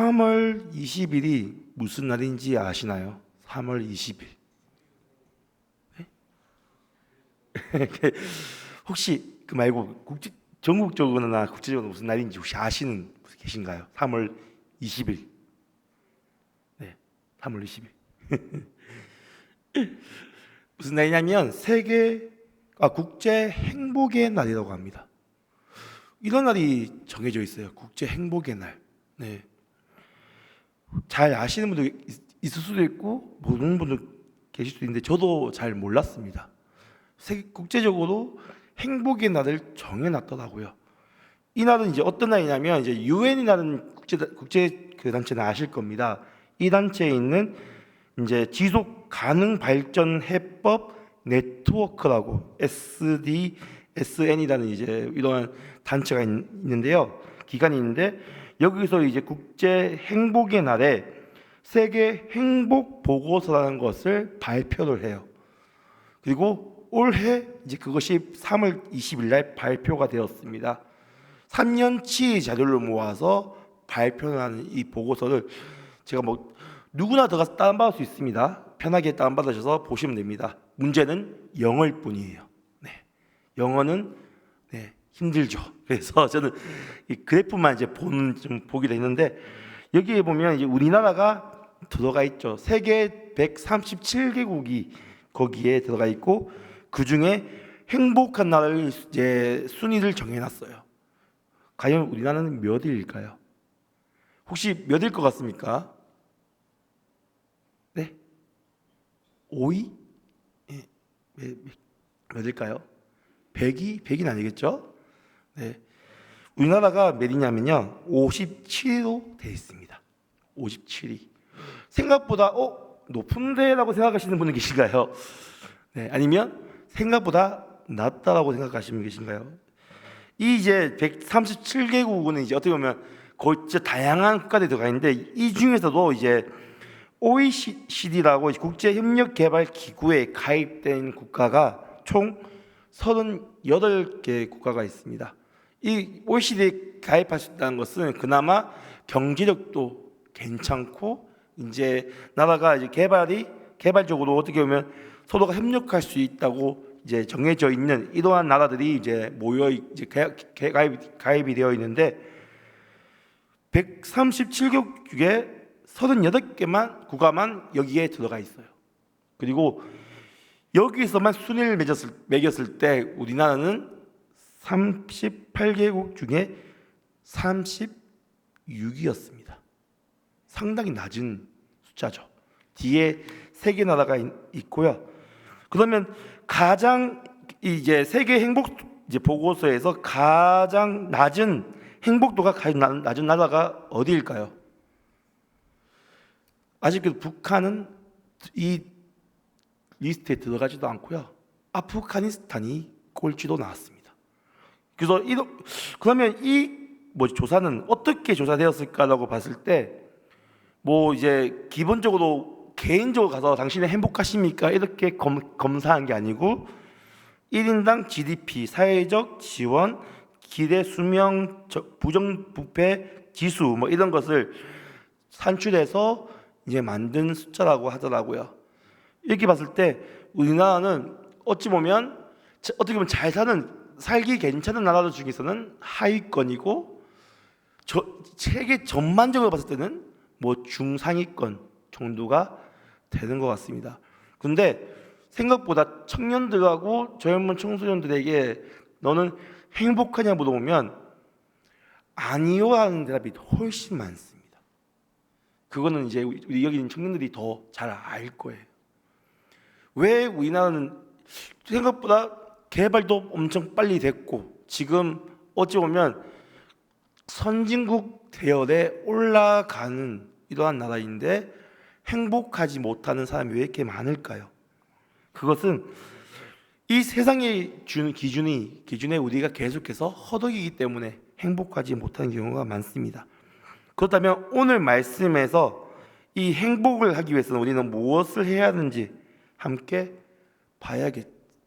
3월 20일이 무슨 날인지 아시나요? 3월 20일. 혹시 그 말고 전국적으로나 국제적으로 무슨 날인지 혹시 아시는 분 계신가요? 3월 20일. 네, 3월 20일. 무슨 날이냐면 국제 행복의 날이라고 합니다. 이런 날이 정해져 있어요. 국제 행복의 날. 네. 잘 아시는 분도 있을 수도 있고 모르는 분도 계실 수도 있는데 저도 잘 몰랐습니다. 국제적으로 행복의 날을 정해놨더라고요. 이 날은 이제 어떤 날이냐면 이제 유엔이라는 국제 그 단체는 아실 겁니다. 이 단체에 있는 이제 지속 가능 발전 해법 네트워크라고 SDSN이라는 이제 이러한 단체가 있는데요. 기관이 있는데 여기서 이제 국제 행복의 날에 세계 행복 보고서라는 것을 발표를 해요. 그리고 올해 이제 그것이 3월 20일 날 발표가 되었습니다. 3년치 자료를 모아서 발표하는 이 보고서를 제가 뭐 누구나 들어가서 다운받을 수 있습니다. 편하게 다운받으셔서 보시면 됩니다. 문제는 영어일 뿐이에요. 네. 영어는 힘들죠. 그래서 저는 이 그래프만 이제 좀 보기로 했는데 여기에 보면 이제 우리나라가 들어가 있죠. 세계 137개국이 거기에 들어가 있고 그 중에 행복한 나라를 이제 순위를 정해놨어요. 과연 우리나라는 몇 위일까요? 혹시 몇일 것 같습니까? 네, 5위? 몇일까요? 100위? 100위는 아니겠죠? 네, 우리나라가 몇이냐면요 57위로 되어 있습니다. 57위. 생각보다 높은데라고 생각하시는 분은 계신가요? 네, 아니면 생각보다 낮다라고 생각하시는 분 계신가요? 이 이제 137개국은 이제 어떻게 보면 거의 진짜 다양한 국가들이 들어가 있는데 이 중에서도 이제 OECD라고 국제협력개발기구에 가입된 국가가 총 38개 국가가 있습니다. 이 OECD에 가입할 수 있다는 것은 그나마 경제력도 괜찮고 이제 나라가 이제 개발적으로 어떻게 보면 서로가 협력할 수 있다고 이제 정해져 있는 이러한 나라들이 이제 모여 이제 가입이 되어 있는데 137개국 중에 38개만 국가만 여기에 들어가 있어요. 그리고 여기에서만 순위를 매겼을 때 우리나라는 38개국 중에 36위였습니다. 상당히 낮은 숫자죠. 뒤에 3개 나라가 있고요. 그러면 가장 이제 세계 행복 이제 보고서에서 가장 낮은 행복도가 가장 낮은 나라가 어디일까요? 아직도 북한은 이 리스트에 들어가지도 않고요. 아프가니스탄이 꼴찌로 나왔습니다. 그래서 그러면 이 조사는 어떻게 조사되었을까라고 봤을 때 이제 기본적으로 개인적으로 가서 당신은 행복하십니까? 이렇게 검사한 게 아니고 1인당 GDP, 사회적 지원, 기대 수명, 부정부패 지수 이런 것을 산출해서 이제 만든 숫자라고 하더라고요. 이렇게 봤을 때 우리나라는 어떻게 보면 잘 살기 괜찮은 나라들 중에서는 하위권이고 세계 전반적으로 봤을 때는 중상위권 정도가 되는 것 같습니다. 근데 생각보다 청년들하고 젊은 청소년들에게 너는 행복하냐 물어보면 아니요 하는 대답이 훨씬 많습니다. 그거는 이제 우리 여기 있는 청년들이 더 잘 알 거예요. 왜 우리나라는 생각보다 개발도 엄청 빨리 됐고 지금 어찌 보면 선진국 대열에 올라가는 이러한 나라인데 행복하지 못하는 사람이 왜 이렇게 많을까요? 그것은 이 세상의 기준에 우리가 계속해서 허덕이기 때문에 행복하지 못하는 경우가 많습니다. 그렇다면 오늘 말씀에서 이 행복을 하기 위해서는 우리는 무엇을 해야 하는지 함께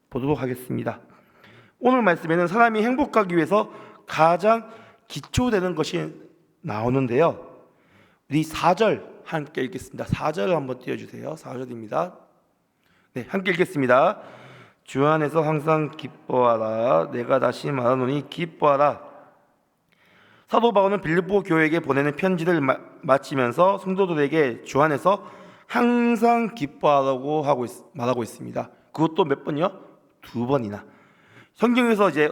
보도록 하겠습니다. 오늘 말씀에는 사람이 행복하기 위해서 가장 기초되는 것이 나오는데요. 우리 4절 함께 읽겠습니다. 4절 한번 띄워주세요. 4절입니다. 네, 함께 읽겠습니다. 주 안에서 항상 기뻐하라. 내가 다시 말하노니 기뻐하라. 사도 바울은 빌립보 교회에게 보내는 편지를 마치면서 성도들에게 주 안에서 항상 기뻐하라고 말하고 있습니다. 그것도 몇 번이요? 2번이나. 성경에서 이제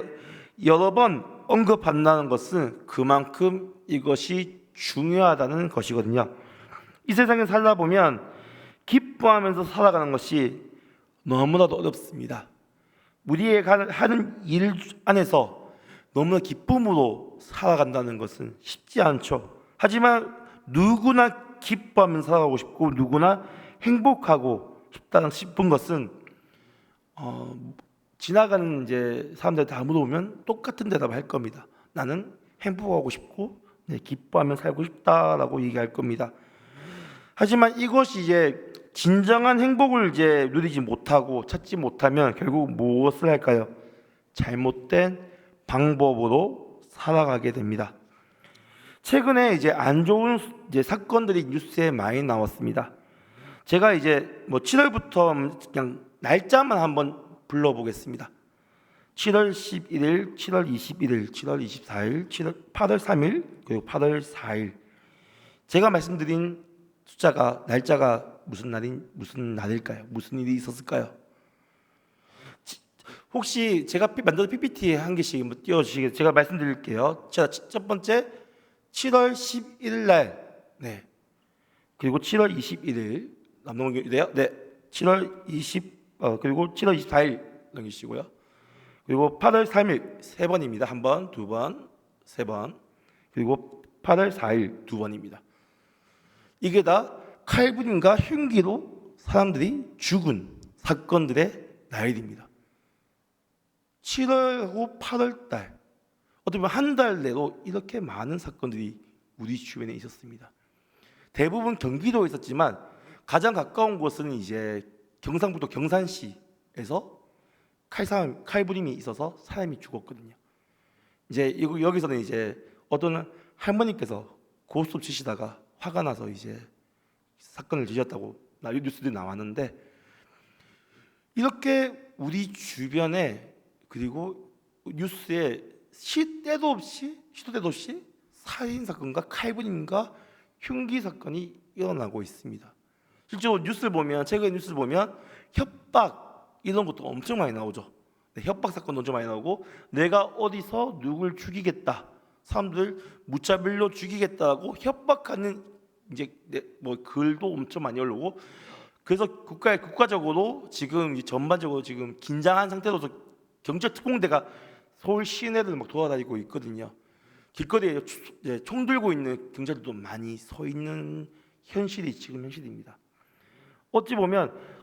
여러 번 언급한다는 것은 그만큼 이것이 중요하다는 것이거든요. 이 세상에 살다 보면 기뻐하면서 살아가는 것이 너무나도 어렵습니다. 우리가 하는 일 안에서 너무나 기쁨으로 살아간다는 것은 쉽지 않죠. 하지만 누구나 기뻐하면서 살아가고 싶고 누구나 행복하고 싶은 것은 지나가는 이제 사람들 다 물어보면 똑같은 대답을 할 겁니다. 나는 행복하고 싶고 기뻐하며 살고 싶다라고 얘기할 겁니다. 하지만 이것이 이제 진정한 행복을 이제 누리지 못하고 찾지 못하면 결국 무엇을 할까요? 잘못된 방법으로 살아가게 됩니다. 최근에 이제 안 좋은 이제 사건들이 뉴스에 많이 나왔습니다. 제가 이제 7월부터 그냥 날짜만 한번 불러보겠습니다. 7월 11일, 7월 21일, 7월 24일, 8월 3일, 그리고 8월 4일. 제가 말씀드린 날짜가 무슨 날일까요? 무슨 일이 있었을까요? 혹시 제가 만든 PPT 한 개씩 띄워주시겠어요? 제가 말씀드릴게요. 자, 첫 번째 7월 11일 날, 네. 그리고 7월 21일 남동경이래요. 네. 7월 20 그리고 7월 24일 넘기시고요. 그리고 8월 3일 3번입니다. 1번, 2번, 3번. 그리고 8월 4일 2번입니다. 이게 다 칼부림과 흉기로 사람들이 죽은 사건들의 날입니다. 7월하고 8월 달, 어떻게 보면 한 달 내로 이렇게 많은 사건들이 우리 주변에 있었습니다. 대부분 경기도에 있었지만 가장 가까운 곳은 이제 경상북도 경산시에서 칼부림이 있어서 사람이 죽었거든요. 이제 여기서는 이제 어떤 할머니께서 고스톱 치시다가 화가 나서 이제 사건을 지셨다고 뉴스들이 나왔는데, 이렇게 우리 주변에 그리고 뉴스에 시도 때도 없이 살인 사건과 칼부림과 흉기 사건이 일어나고 있습니다. 실제로 최근 뉴스를 보면 협박 이런 것도 엄청 많이 나오죠. 네, 협박 사건도 엄청 많이 나오고, 내가 어디서 누굴 죽이겠다, 사람들 무차별로 죽이겠다고 협박하는 이제 글도 엄청 많이 올라오고, 그래서 국가적으로 지금 전반적으로 지금 긴장한 상태로서 경찰 특공대가 서울 시내를 막 돌아다니고 있거든요. 길거리에 총 들고 있는 경찰들도 많이 서 있는 현실이 지금 현실입니다. 어찌 보면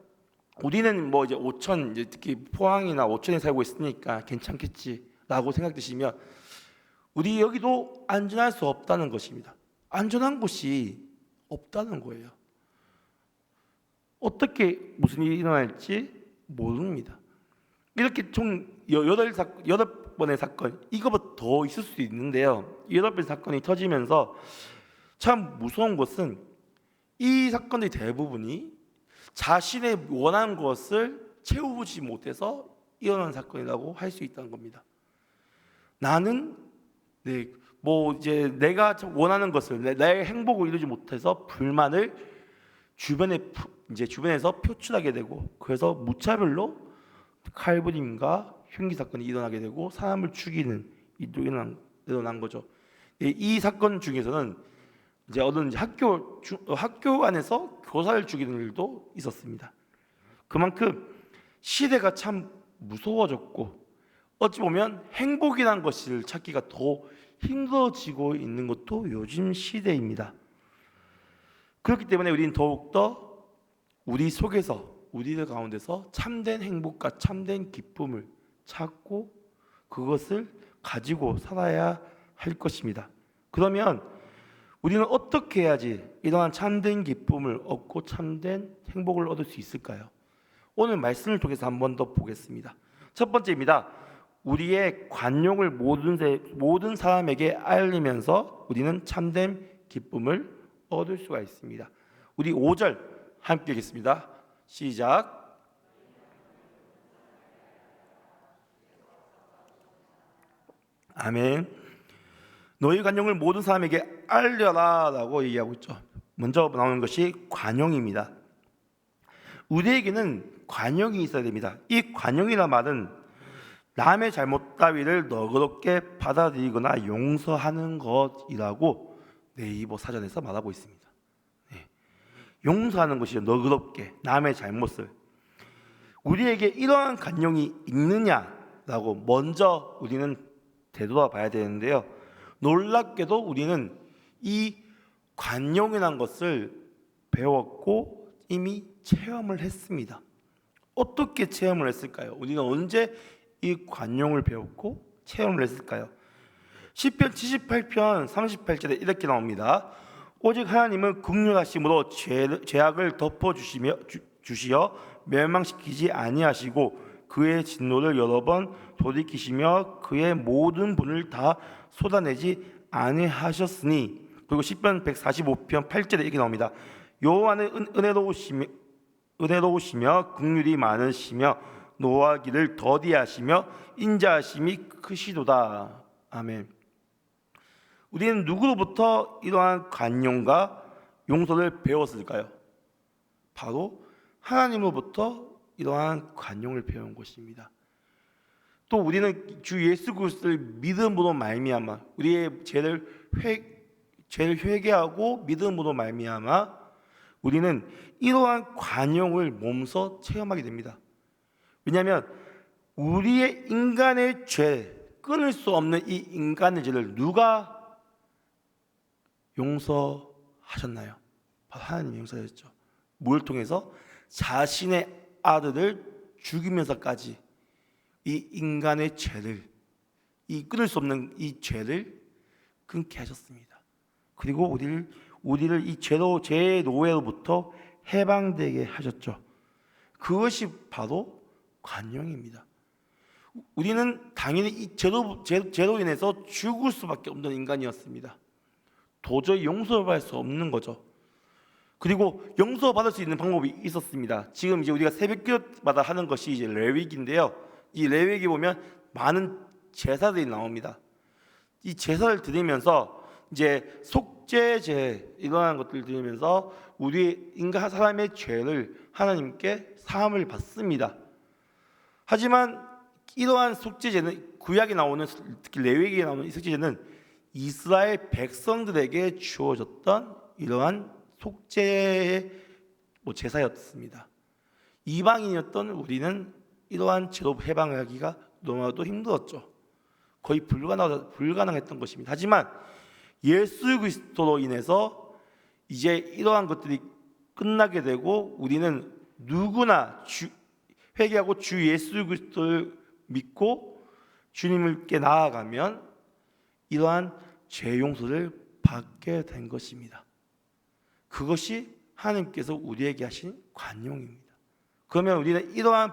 우리는 이제 오천, 특히 포항이나 오천에 살고 있으니까 괜찮겠지라고 생각되시면, 우리 여기도 안전할 수 없다는 것입니다. 안전한 곳이 없다는 거예요. 어떻게 무슨 일이 일어날지 모릅니다. 이렇게 총 8번의 사건, 이거보다 더 있을 수도 있는데요. 8번 사건이 터지면서 참 무서운 것은 이 사건의 대부분이 자신의 원하는 것을 채우지 못해서 일어난 사건이라고 할 수 있다는 겁니다. 나는 이제 내가 원하는 것을, 나의 행복을 이루지 못해서 불만을 주변에서 표출하게 되고, 그래서 무차별로 칼부림과 흉기 사건이 일어나게 되고 사람을 죽이는 일도 일어난 거죠. 이 사건 중에서는 이제 어떤 학교 안에서 교사를 죽이는 일도 있었습니다. 그만큼 시대가 참 무서워졌고, 어찌 보면 행복이란 것을 찾기가 더 힘들어지고 있는 것도 요즘 시대입니다. 그렇기 때문에 우리는 더욱더 우리들 가운데서 참된 행복과 참된 기쁨을 찾고 그것을 가지고 살아야 할 것입니다. 그러면 우리는 어떻게 해야지 이러한 참된 기쁨을 얻고 참된 행복을 얻을 수 있을까요? 오늘 말씀을 통해서 한 번 더 보겠습니다. 첫 번째입니다. 우리의 관용을 모든 사람에게 알리면서 우리는 참된 기쁨을 얻을 수가 있습니다. 우리 5절 함께 읽겠습니다. 시작. 아멘. 너희 관용을 모든 사람에게 알려라 라고 얘기하고 있죠. 먼저 나오는 것이 관용입니다. 우리에게는 관용이 있어야 됩니다. 이 관용이란 말은 남의 잘못 따위를 너그럽게 받아들이거나 용서하는 것이라고 네이버 사전에서 말하고 있습니다. 네. 용서하는 것이죠. 너그럽게 남의 잘못을. 우리에게 이러한 관용이 있느냐라고 먼저 우리는 되돌아봐야 되는데요. 놀랍게도 우리는 이 관용이라는 것을 배웠고 이미 체험을 했습니다. 어떻게 체험을 했을까요? 우리는 언제 이 관용을 배웠고 체험을 했을까요? 시편 78편 38절에 이렇게 나옵니다. 오직 하나님은 긍휼하심으로 죄악을 덮어주시어 멸망시키지 아니하시고 그의 진노를 여러 번 돌이키시며 그의 모든 분을 다 쏟아내지 아니하셨으니. 그리고 시편 145편 8절에 이렇게 나옵니다. 여호와는 은혜로우시며 긍휼이 많으시며 노하기를 더디하시며 인자하심이 크시도다. 아멘. 우리는 누구로부터 이러한 관용과 용서를 배웠을까요? 바로 하나님으로부터 이러한 관용을 배운 것입니다. 또 우리는 주 예수 그리스도를 믿음으로 말미암아 우리의 죄를 회개하고 믿음으로 말미암아 우리는 이러한 관용을 몸소 체험하게 됩니다. 왜냐하면 우리의 인간의 죄, 끊을 수 없는 이 인간의 죄를 누가 용서하셨나요? 바로 하나님이 용서하셨죠. 뭘 통해서? 자신의 아들을 죽이면서까지 이 인간의 죄를, 이 끊을 수 없는 이 죄를 끊게 하셨습니다. 그리고 우리를 이 죄의 노예로부터 해방되게 하셨죠. 그것이 바로 관용입니다. 우리는 당연히 이 죄로 인해서 죽을 수밖에 없는 인간이었습니다. 도저히 용서받을 수 없는 거죠. 그리고 용서받을 수 있는 방법이 있었습니다. 지금 이제 우리가 새벽기도마다 하는 것이 이제 레위기인데요. 이 레위기 보면 많은 제사들이 나옵니다. 이 제사를 드리면서 이제 속죄제 이러한 것들을 드리면서 우리 인간 사람의 죄를 하나님께 사함을 받습니다. 하지만 이러한 속죄제는 구약에 나오는, 특히 레위기에 나오는 이 속죄제는 이스라엘 백성들에게 주어졌던 이러한 속죄의 제사였습니다. 이방인이었던 우리는 이러한 죄로 해방하기가 너무나도 힘들었죠. 거의 불가능했던 것입니다. 하지만 예수 그리스도로 인해서 이제 이러한 것들이 끝나게 되고 우리는 누구나 회개하고 주 예수 그리스도를 믿고 주님께 나아가면 이러한 죄 용서를 받게 된 것입니다. 그것이 하나님께서 우리에게 하신 관용입니다. 그러면 우리는 이러한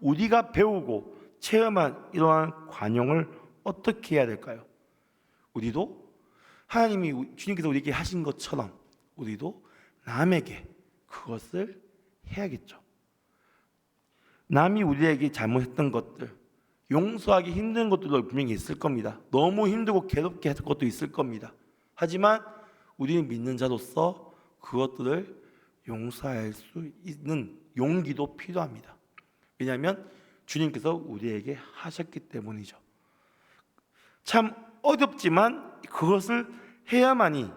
우리가 배우고 체험한 이러한 관용을 어떻게 해야 될까요? 우리도 하나님이 주님께서 우리에게 하신 것처럼 우리도 남에게 그것을 해야겠죠. 남이 우리에게 잘못했던 것들, 용서하기 힘든 것들도 분명히 있을 겁니다. 너무 힘들고 괴롭게 했던 것도 있을 겁니다. 하지만 우리는 믿는 자로서 그것들을 용서할 수 있는 용기도 필요합니다. 왜냐하면 주님께서 우리에게 하셨기 때문이죠. 참 어렵지만 그것을 해야만이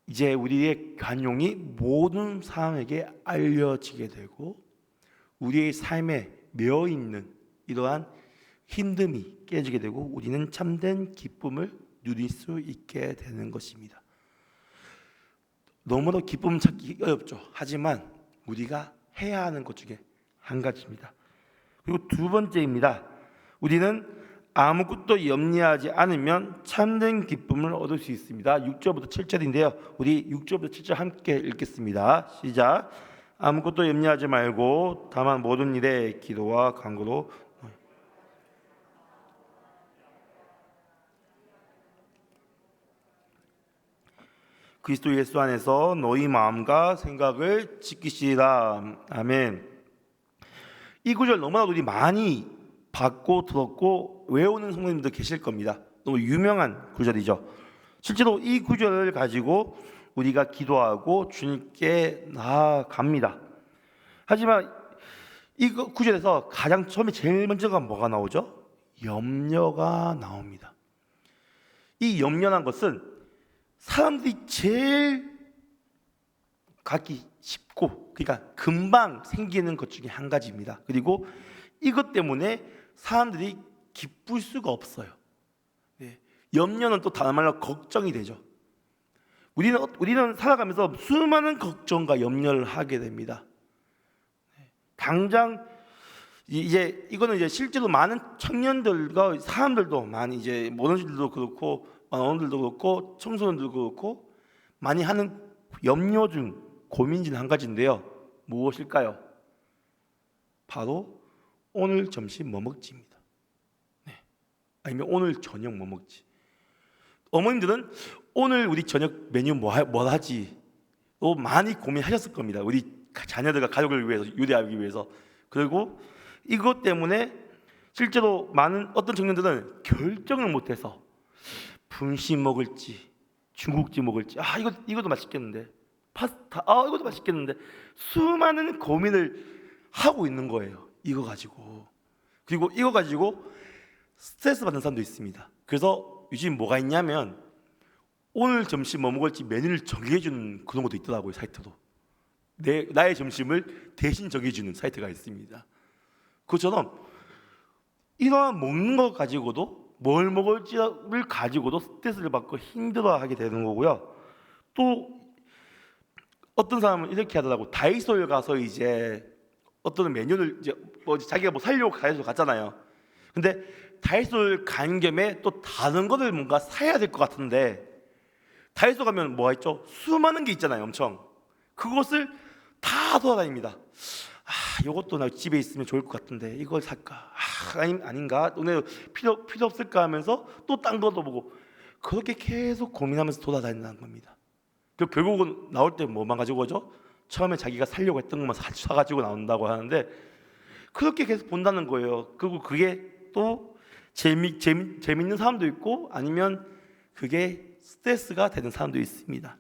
이제 우리의 관용이 모든 사람에게 알려지게 되고 우리의 삶에 매어 있는 이러한 힘듦이 깨지게 되고 우리는 참된 기쁨을 누릴 수 있게 되는 것입니다. 너무도 기쁨 찾기 어렵죠. 하지만 우리가 해야 하는 것 중에 한 가지입니다. 그리고 두 번째입니다. 우리는 아무것도 염려하지 않으면 참된 기쁨을 얻을 수 있습니다. 6절부터 7절인데요. 우리 6절부터 7절 함께 읽겠습니다. 시작. 아무것도 염려하지 말고 다만 모든 일에 기도와 간구로 그리스도 예수 안에서 너희 마음과 생각을 지키시라. 아멘. 이 구절 너무나도 우리 많이 받고 들었고 외우는 성도님들 계실 겁니다. 너무 유명한 구절이죠. 실제로 이 구절을 가지고 우리가 기도하고 주님께 나아갑니다. 하지만 이 구절에서 가장 처음에 제일 먼저가 뭐가 나오죠? 염려가 나옵니다. 이 염려란 것은 사람들이 제일 갖기 쉽고, 그러니까 금방 생기는 것 중에 한 가지입니다. 그리고 이것 때문에 사람들이 기쁠 수가 없어요. 염려는 또 다른 말로 걱정이 되죠. 우리는 살아가면서 수많은 걱정과 염려를 하게 됩니다. 당장 이제 이거는 이제 실제로 많은 청년들과 사람들도 많이 이제 모노들도 그렇고 어른들도 그렇고 청소년들도 그렇고 많이 하는 염려 중 고민 중 한 가지인데요. 무엇일까요? 바로 오늘 점심 뭐 먹지입니다. 아니면 오늘 저녁 뭐 먹지. 어머님들은 오늘 우리 저녁 메뉴 뭐 하지? 또 많이 고민하셨을 겁니다. 우리 자녀들과 가족을 위해서, 유대하기 위해서. 그리고 이것 때문에 실제로 많은 어떤 청년들은 결정을 못해서 분식 먹을지 중국집 먹을지, 이것도 맛있겠는데, 파스타 이것도 맛있겠는데, 수많은 고민을 하고 있는 거예요. 이거 가지고. 그리고 이거 가지고 스트레스 받는 사람도 있습니다. 그래서 요즘 뭐가 있냐면 오늘 점심 뭐 먹을지 메뉴를 정해주는 그런 것도 있더라고요. 사이트도 나의 점심을 대신 정해주는 사이트가 있습니다. 그것처럼 이러한 먹는 것 가지고도 뭘 먹을지를 가지고도 스트레스를 받고 힘들어하게 되는 거고요. 또 어떤 사람은 이렇게 하더라고. 다이소에 가서 이제 어떤 메뉴를 이제 자기가 뭐 살려고 다이소 갔잖아요. 근데 다이소를 간 겸에 또 다른 거를 뭔가 사야 될 것 같은데, 다이소 가면 뭐가 있죠? 수많은 게 있잖아요. 엄청. 그것을 다 돌아다닙니다. 이것도 나 집에 있으면 좋을 것 같은데 이걸 살까? 아닌가? 오늘 필요 없을까 하면서 또 딴 것도 보고, 그렇게 계속 고민하면서 돌아다닌다는 겁니다. 결국은 나올 때 뭐만 가지고 오죠? 처음에 자기가 살려고 했던 것만 사가지고 나온다고 하는데, 그렇게 계속 본다는 거예요. 그리고 그게 또 재밌는 사람도 있고, 아니면 그게 스트레스가 되는 사람도 있습니다.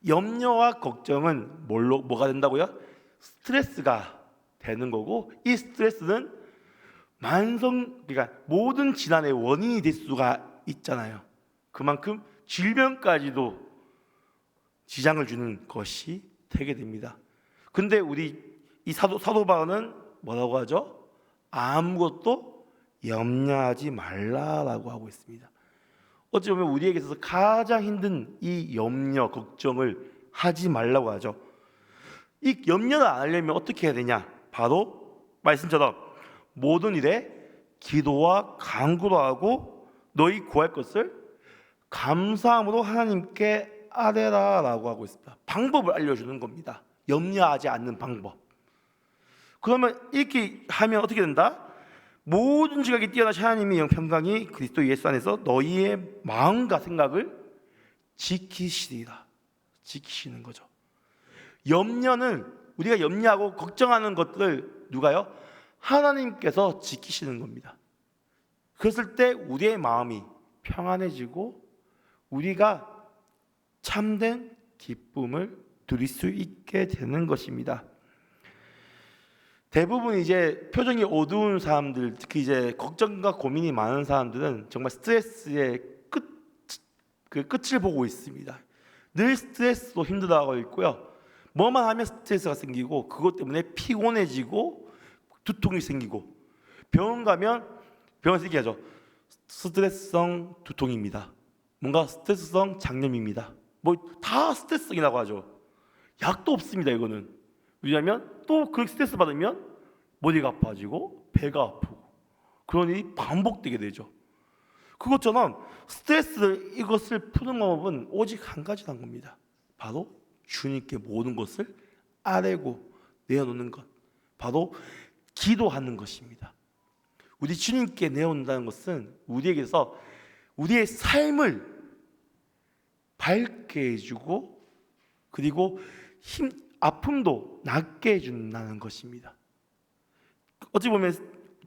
염려와 걱정은 뭐가 된다고요? 스트레스가 되는 거고, 이 스트레스는 그러니까 모든 질환의 원인이 될 수가 있잖아요. 그만큼 질병까지도 지장을 주는 것이 되게 됩니다. 근데 우리 이 사도 바울은 뭐라고 하죠? 아무것도 염려하지 말라라고 하고 있습니다. 어찌 보면 우리에게 있어서 가장 힘든 이 염려, 걱정을 하지 말라고 하죠. 이 염려를 안 하려면 어떻게 해야 되냐? 바로 말씀처럼 모든 일에 기도와 간구로 하고 너희 구할 것을 감사함으로 하나님께 아뢰라라고 하고 있습니다. 방법을 알려주는 겁니다. 염려하지 않는 방법. 그러면 이렇게 하면 어떻게 된다? 모든 지각이 뛰어나신 하나님의 영평강이 그리스도 예수 안에서 너희의 마음과 생각을 지키시리라. 지키시는 거죠. 염려는 우리가 염려하고 걱정하는 것들을 누가요? 하나님께서 지키시는 겁니다. 그랬을 때 우리의 마음이 평안해지고 우리가 참된 기쁨을 누릴 수 있게 되는 것입니다. 대부분 이제 표정이 어두운 사람들, 특히 이제 걱정과 고민이 많은 사람들은 정말 스트레스의 끝을 보고 있습니다. 늘 스트레스로 힘들어하고 있고요. 뭐만 하면 스트레스가 생기고 그것 때문에 피곤해지고 두통이 생기고, 병원 가면 병원에서 얘기하죠. 스트레스성 두통입니다. 뭔가 스트레스성 장염입니다. 뭐 다 스트레스성이라고 하죠. 약도 없습니다. 이거는. 왜냐하면 또 그 스트레스 받으면 머리가 아파지고 배가 아프고 그런 일이 반복되게 되죠. 그것처럼 이것을 푸는 방법은 오직 한 가지란 겁니다. 바로 주님께 모든 것을 아뢰고 내어놓는 것, 바로 기도하는 것입니다. 우리 주님께 내어놓는다는 것은 우리에게서 우리의 삶을 밝게 행복해 해주고 그리고 아픔도 낫게 해준다는 것입니다. 어찌 보면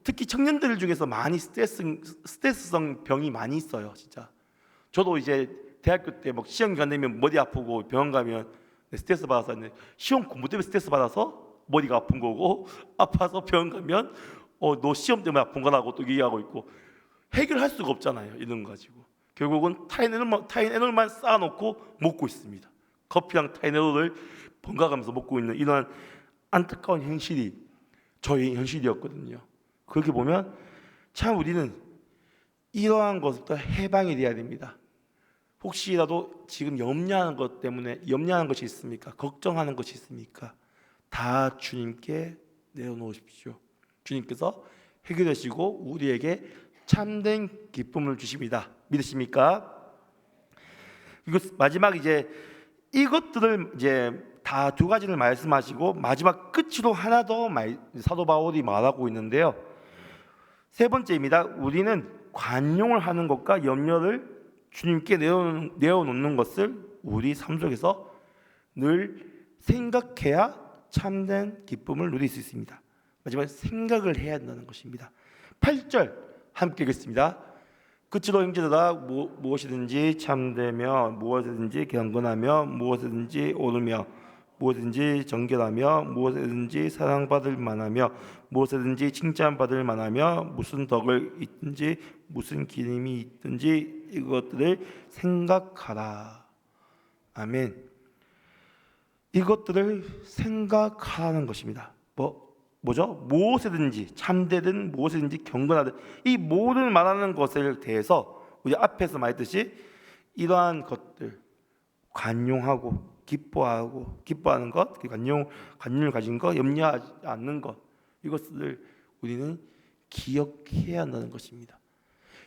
특히 청년들 중에서 많이 스트레스성 병이 많이 있어요. 진짜 저도 이제 대학교 때 막 시험 기간 되면 머리 아프고 병원 가면 스트레스 받아서 시험 공부 때문에 스트레스 받아서 머리가 아픈 거고 아파서 병원 가면 너 시험 때문에 아픈 거라고 또 얘기하고 있고 해결할 수가 없잖아요. 이런 거 가지고 결국은 타인애놀만 쌓아놓고 먹고 있습니다. 커피랑 타인애놀을 번갈아가면서 먹고 있는 이런 안타까운 현실이 저희 현실이었거든요. 그렇게 보면 참 우리는 이러한 것부터 해방이 돼야 됩니다. 혹시라도 지금 염려하는 것 때문에 염려하는 것이 있습니까? 걱정하는 것이 있습니까? 다 주님께 내어놓으십시오. 주님께서 해결하시고 우리에게 참된 기쁨을 주십니다. 믿으십니까? 그리고 마지막 이제 이것들을 이제 다 두 가지를 말씀하시고 마지막 끝으로 하나 더 사도 바울이 말하고 있는데요. 세 번째입니다. 우리는 관용을 하는 것과 염려를 주님께 내어놓는 것을 우리 삶 속에서 늘 생각해야 참된 기쁨을 누릴 수 있습니다. 마지막에 생각을 해야 한다는 것입니다. 8절 함께 읽겠습니다. 끝으로 형제들아 무엇이든지 참되며 무엇이든지 경건하며 무엇이든지 옳으며 무엇이든지 정결하며 무엇이든지 사랑받을 만하며 무엇이든지 칭찬받을 만하며 무슨 덕을 있든지 무슨 기름이 있든지 이것들을 생각하라. 아멘. 이것들을 생각하는 것입니다. 뭐죠? 무엇이든지 참되든 무엇이든지 경건하든 이 모든 말하는 것에 대해서 우리 앞에서 말했듯이 이러한 것들 관용하고 기뻐하는 것, 관용을 가진 것, 염려하지 않는 것 이것을 우리는 기억해야 한다는 것입니다.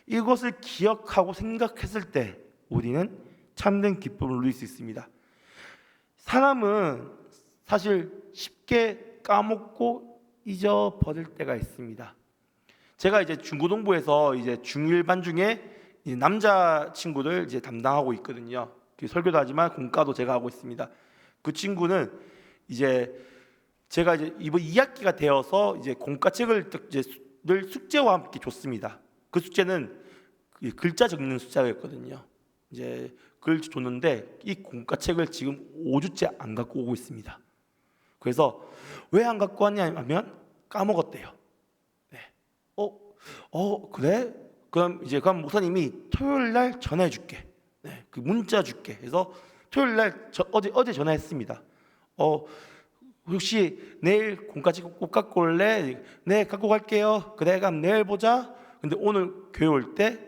이것을 기억하고 생각했을 때 우리는 참된 기쁨을 누릴 수 있습니다. 사람은 사실 쉽게 까먹고 잊어버릴 때가 있습니다. 제가 이제 중고등부에서 이제 중1반 중에 남자 친구들 이제 담당하고 있거든요. 설교도 하지만 공과도 제가 하고 있습니다. 그 친구는 이제 제가 이제 이번 2학기가 되어서 이제 공과책을 이제 늘 숙제와 함께 줬습니다. 그 숙제는 글자 적는 숫자였거든요. 이제 글 줬는데 이 공과책을 지금 5주째 안 갖고 오고 있습니다. 그래서 왜 안 갖고 왔냐 하면 까먹었대요. 네. 그래? 그럼 목사님이 토요일 날 전화해 줄게. 네, 그 문자 줄게. 그래서 토요일 날 어제 전화했습니다. 혹시 내일 공과책 꼭 갖고 올래? 네, 갖고 갈게요. 그래, 그럼 내일 보자. 근데 오늘 교회 올 때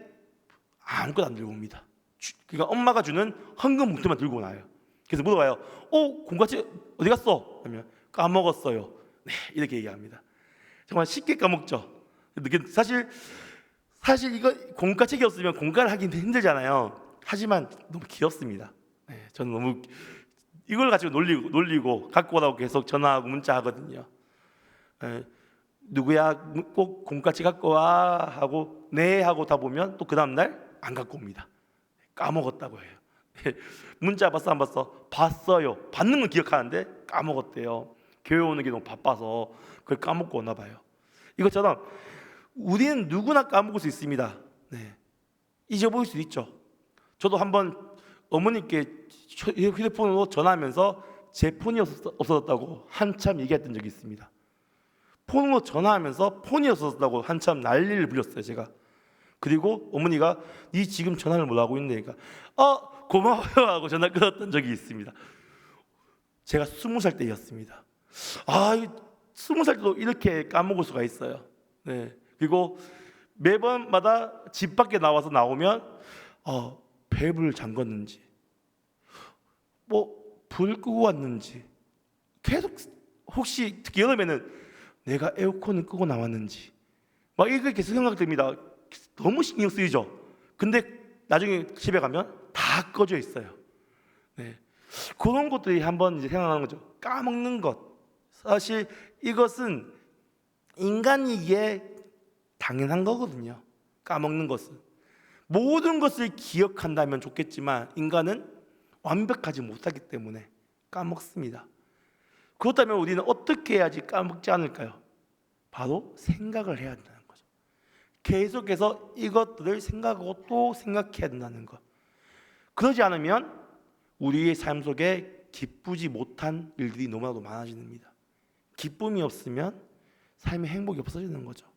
아무것도 안 들고 옵니다. 그러니까 엄마가 주는 헌금 봉투만 들고 나요. 그래서 물어봐요. 공과책 어디 갔어? 하면 까먹었어요. 네, 이렇게 얘기합니다. 정말 쉽게 까먹죠. 사실 이거 공과책이 없으면 공과를 하긴 힘들잖아요. 하지만 너무 귀엽습니다. 네, 저는 너무 이걸 가지고 놀리고 갖고 오라고 계속 전화하고 문자하거든요. 누구야 꼭 공과책 갖고 와 하고 네 하고 다 보면 또 그 다음 날 안 갖고 옵니다. 까먹었다고 해요. 문자 봤어 안 봤어? 봤어요. 받는 건 기억하는데 까먹었대요. 교회 오는 게 너무 바빠서 그걸 까먹고 오나 봐요. 이것처럼 우리는 누구나 까먹을 수 있습니다. 네. 잊어버릴 수 있죠. 저도 한번 어머니께 휴대폰으로 전화하면서 제 폰이 없어졌다고 한참 얘기했던 적이 있습니다. 폰으로 전화하면서 폰이 없어졌다고 한참 난리를 부렸어요. 제가. 그리고 어머니가 네 지금 전화를 못 하고 있네. 그러니까 고마워요 하고 전화 끊었던 적이 있습니다. 제가 20살 때였습니다. 20살 때도 이렇게 까먹을 수가 있어요. 네. 그리고 매번마다 집 밖에 나오면 밸브를 잠궜는지 불 끄고 왔는지 계속 혹시 특히 여름에는 내가 에어컨을 끄고 나왔는지 막 이렇게 계속 생각됩니다. 너무 신경 쓰이죠. 근데 나중에 집에 가면 다 꺼져 있어요. 네. 그런 것들이 한번 이제 생각하는 거죠. 까먹는 것. 사실 이것은 인간이기에 당연한 거거든요. 까먹는 것은 모든 것을 기억한다면 좋겠지만 인간은 완벽하지 못하기 때문에 까먹습니다. 그렇다면 우리는 어떻게 해야지 까먹지 않을까요? 바로 생각을 해야 한다는 거죠. 계속해서 이것들을 생각하고 또 생각해야 된다는 것. 그러지 않으면 우리의 삶 속에 기쁘지 못한 일들이 너무나도 많아집니다. 기쁨이 없으면 삶의 행복이 없어지는 거죠.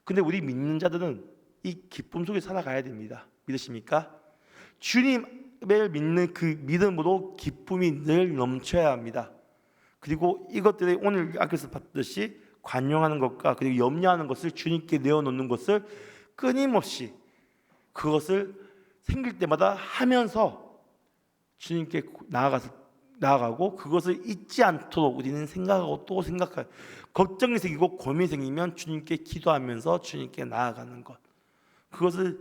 근데 우리 믿는 자들은 이 기쁨 속에 살아가야 됩니다. 믿으십니까? 주님을 믿는 그 믿음으로 기쁨이 늘 넘쳐야 합니다. 그리고 이것들이 오늘 앞에서 봤듯이 관용하는 것과 그리고 염려하는 것을 주님께 내어놓는 것을 끊임없이 그것을 생길 때마다 하면서 주님께 나아가고 그것을 잊지 않도록 우리는 생각하고 또 생각해요. 걱정이 생기고 고민이 생기면 주님께 기도하면서 주님께 나아가는 것. 그것을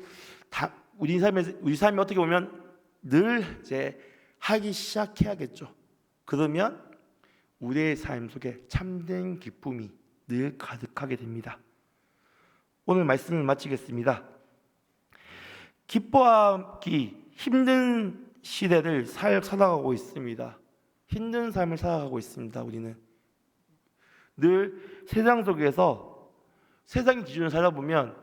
다 우리 삶이 어떻게 보면 늘 이제 하기 시작해야겠죠. 그러면 우리의 삶 속에 참된 기쁨이 늘 가득하게 됩니다. 오늘 말씀을 마치겠습니다. 기뻐하기 힘든 시대를 살아가고 있습니다. 힘든 삶을 살아가고 있습니다. 우리는 늘 세상 속에서 세상의 기준을 살아보면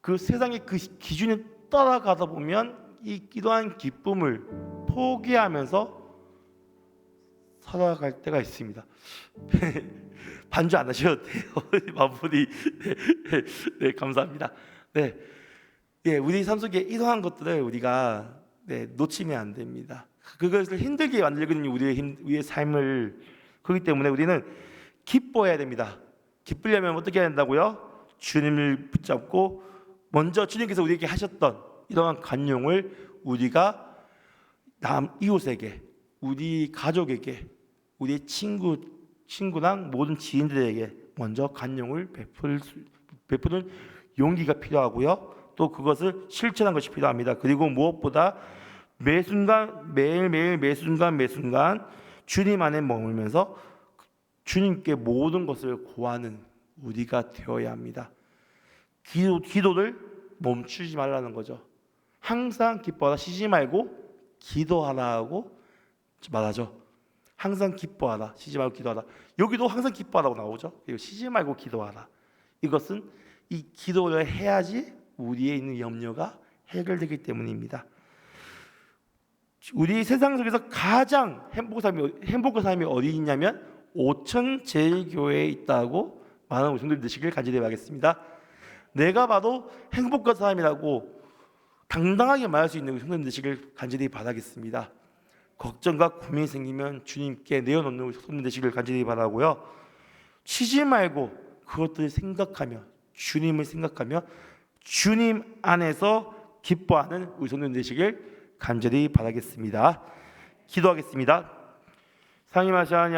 그 세상의 그 기준에 따라가다 보면 이러한 기쁨을 포기하면서 살아갈 때가 있습니다. 반주 안 하셔도 돼요. 마무리. 네, 감사합니다. 네, 우리 삶 속에 이러한 것들을 우리가 놓치면 안 됩니다. 그것을 힘들게 만들거든요. 우리의 삶을. 그렇기 때문에 우리는 기뻐해야 됩니다. 기쁘려면 어떻게 해야 된다고요? 주님을 붙잡고 먼저 주님께서 우리에게 하셨던 이러한 간용을 우리가 이웃에게, 우리 가족에게, 우리 친구랑 모든 지인들에게 먼저 간용을 베푸는 용기가 필요하고요. 또 그것을 실천하는 것이 필요합니다. 그리고 무엇보다 매일매일 매순간 주님 안에 머물면서 주님께 모든 것을 구하는 우리가 되어야 합니다. 기도를 멈추지 말라는 거죠. 항상 기뻐하라, 쉬지 말고 기도하라고 말하죠. 항상 기뻐하라, 쉬지 말고 기도하라. 여기도 항상 기뻐하라고 나오죠. 그리고 쉬지 말고 기도하라. 이것은 이 기도를 해야지 우리에 있는 염려가 해결되기 때문입니다. 우리 세상 속에서 가장 행복한 삶이 어디 있냐면 오천제일교회에 있다고 많은 우성들 되시길 간절히 바라겠습니다. 내가 봐도 행복한 사람이라고 당당하게 말할 수 있는 우성들 되시길 간절히 바라겠습니다. 걱정과 고민이 생기면 주님께 내어놓는 우성들 되시길 간절히 바라고요. 쉬지 말고 그것들을 생각하며 주님을 생각하며 주님 안에서 기뻐하는 우성들 되시길 간절히 바라겠습니다. 기도하겠습니다. 상임하신 하나님